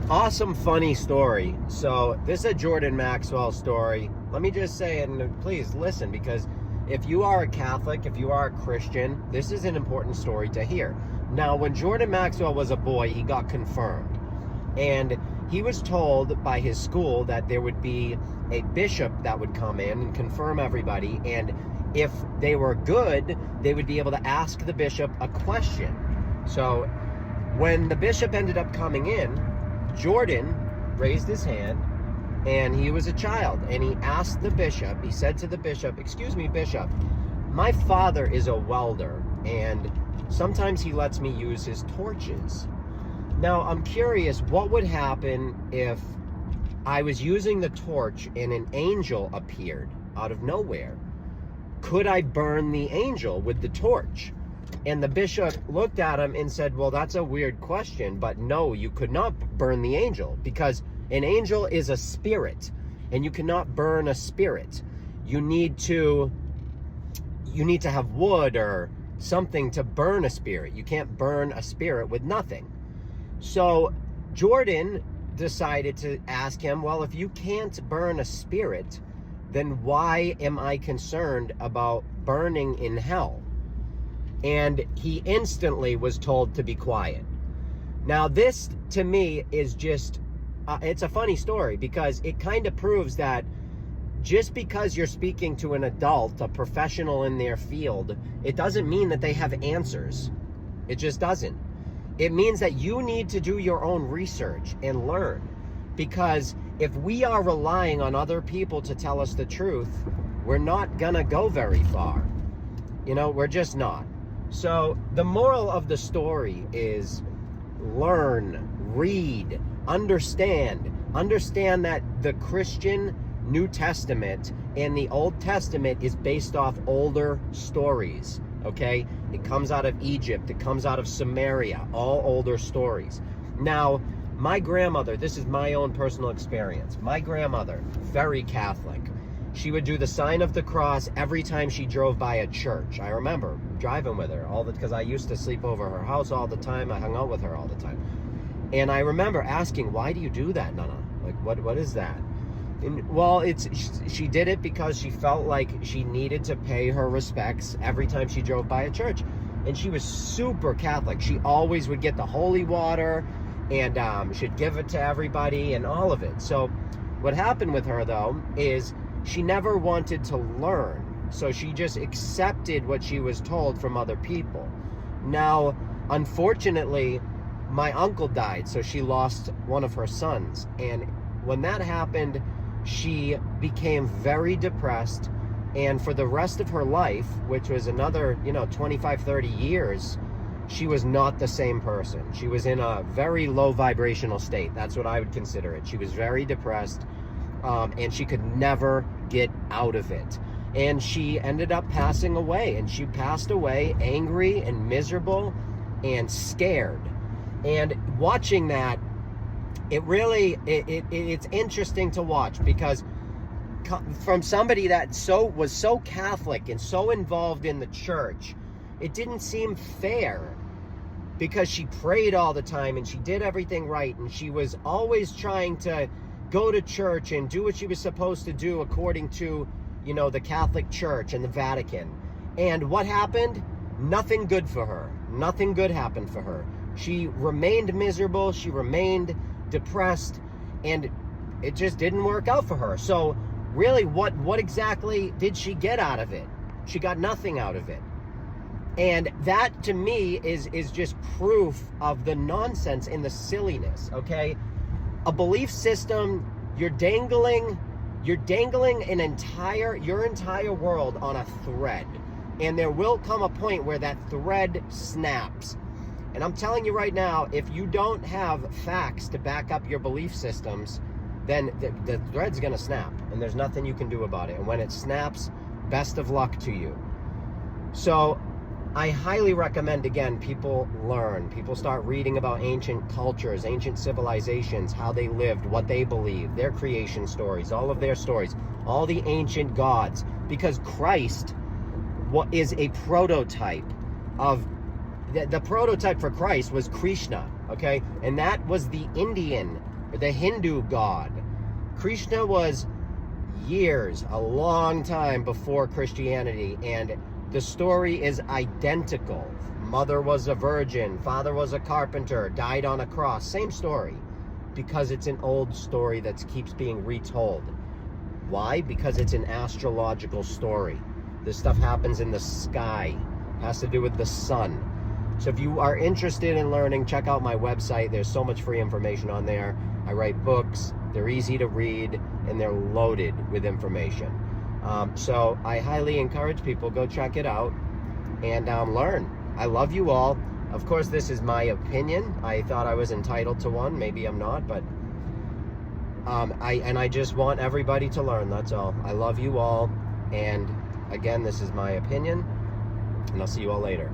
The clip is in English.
Awesome, funny story. So this is a Jordan Maxwell story. Let me just say, and please listen, because if you are a Catholic, if you are a Christian, this is an important story to hear. Now, when Jordan Maxwell was a boy, he got confirmed. And he was told by his school that there would be a bishop that would come in and confirm everybody. And if they were good, they would be able to ask the bishop a question. So when the bishop ended up coming in, Jordan raised his hand, and he was a child, and he asked the bishop, he said to the bishop, "Excuse me, bishop, my father is a welder, and sometimes he lets me use his torches. Now, I'm curious, what would happen if I was using the torch and an angel appeared out of nowhere? Could I burn the angel with the torch?" And the bishop looked at him and said, "Well, that's a weird question, but no, you could not burn the angel, because an angel is a spirit, and you cannot burn a spirit. You need to have wood or something to burn a spirit. You can't burn a spirit with nothing." So Jordan decided to ask him, "Well, if you can't burn a spirit, then why am I concerned about burning in hell?" And he instantly was told to be quiet. Now, this to me is just, it's a funny story, because it kind of proves that just because you're speaking to an adult, a professional in their field, it doesn't mean that they have answers. It just doesn't. It means that you need to do your own research and learn. Because if we are relying on other people to tell us the truth, we're not gonna go very far. We're just not. So the moral of the story is learn, read, understand that the Christian New Testament and the Old Testament is based off older stories, okay? It comes out of Egypt, it comes out of Samaria, all older stories. Now, my grandmother, this is my own personal experience, my grandmother, very Catholic. She would do the sign of the cross every time she drove by a church. I remember driving with her because I used to sleep over her house all the time. I hung out with her all the time. And I remember asking, "Why do you do that, Nana? Like, what is that?" And, well, she did it because she felt like she needed to pay her respects every time she drove by a church. And she was super Catholic. She always would get the holy water, and she'd give it to everybody and all of it. So what happened with her, though, is she never wanted to learn. So she just accepted what she was told from other people. Now, unfortunately, my uncle died, so she lost one of her sons. And when that happened, she became very depressed. And for the rest of her life, which was another, 25, 30 years, she was not the same person. She was in a very low vibrational state. That's what I would consider it. She was very depressed, and she could never get out of it. And she ended up passing away, and she passed away angry and miserable and scared. And watching that, it's interesting to watch, because from somebody that was so Catholic and so involved in the church, it didn't seem fair, because she prayed all the time and she did everything right, and she was always trying to go to church and do what she was supposed to do according to, the Catholic Church and the Vatican. And what happened? Nothing good for her. Nothing good happened for her. She remained miserable. She remained depressed, and it just didn't work out for her. So really, what exactly did she get out of it? She got nothing out of it. And that, to me, is just proof of the nonsense and the silliness, okay? A belief system, you're dangling your entire world on a thread. And there will come a point where that thread snaps. And I'm telling you right now, if you don't have facts to back up your belief systems, then the thread's gonna snap, and there's nothing you can do about it. And when it snaps, best of luck to you. So I highly recommend, again, people learn. People start reading about ancient cultures, ancient civilizations, how they lived, what they believed, their creation stories, all of their stories, all the ancient gods. Because Christ is a prototype of, the prototype for Christ was Krishna, okay? And that was the Indian the Hindu god. Krishna was a long time before Christianity, and the story is identical. Mother was a virgin, father was a carpenter, died on a cross. Same story, because it's an old story that keeps being retold. Why? Because it's an astrological story. This stuff happens in the sky. It has to do with the sun. So if you are interested in learning, check out my website. There's so much free information on there. I write books. They're easy to read, and they're loaded with information. So I highly encourage people, go check it out and learn. I love you all. Of course, this is my opinion. I thought I was entitled to one. Maybe I'm not, but I just want everybody to learn. That's all. I love you all. And again, this is my opinion, and I'll see you all later.